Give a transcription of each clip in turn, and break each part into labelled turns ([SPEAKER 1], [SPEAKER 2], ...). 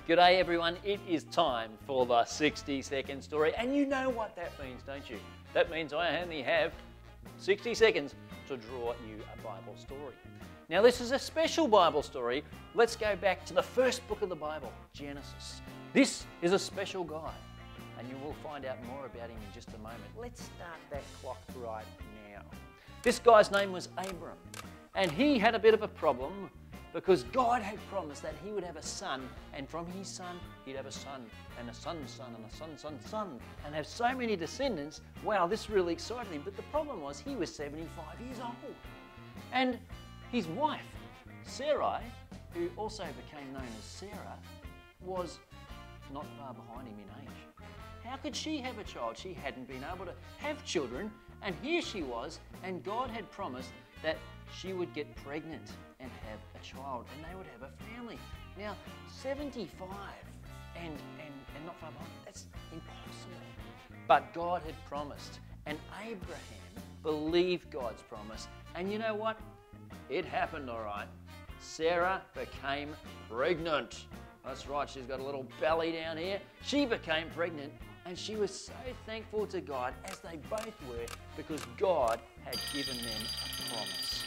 [SPEAKER 1] G'day everyone, it is time for the 60-second story, and you know what that means, don't you? That means I only have 60 seconds to draw you a Bible story. Now this is a special Bible story. Let's go back to the first book of the Bible, Genesis. This is a special guy, and you will find out more about him in just a moment. Let's start that clock right now. This guy's name was Abram, and he had a bit of a problem because God had promised that he would have a son, and from his son, he'd have a son, and a son's son, and a son's son's son, and have so many descendants. Wow, this really excited him. But the problem was he was 75 years old. And his wife, Sarai, who also became known as Sarah, was not far behind him in age. How could she have a child? She hadn't been able to have children, and here she was, and God had promised that she would get pregnant and have a child, and they would have a family. Now, 75 and not far behind, that's impossible. But God had promised, and Abraham believed God's promise, and you know what? It happened, all right. Sarah became pregnant. That's right, she's got a little belly down here. She became pregnant, and she was so thankful to God, as they both were, because God had given them a promise.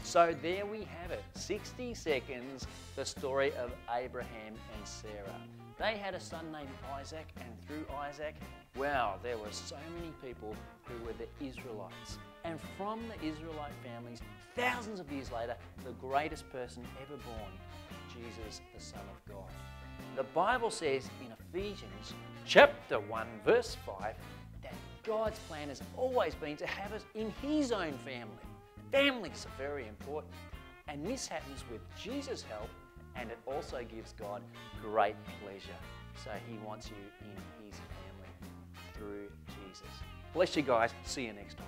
[SPEAKER 1] So there we have it, 60 seconds, the story of Abraham and Sarah. They had a son named Isaac, and through Isaac, wow, there were so many people who were the Israelites. And from the Israelite families, thousands of years later, the greatest person ever born, Jesus, the Son of God. The Bible says in Ephesians chapter 1, verse 5, that God's plan has always been to have us in His own family. Families are very important, and this happens with Jesus' help, and it also gives God great pleasure. So He wants you in His family through Jesus. Bless you guys. See you next time.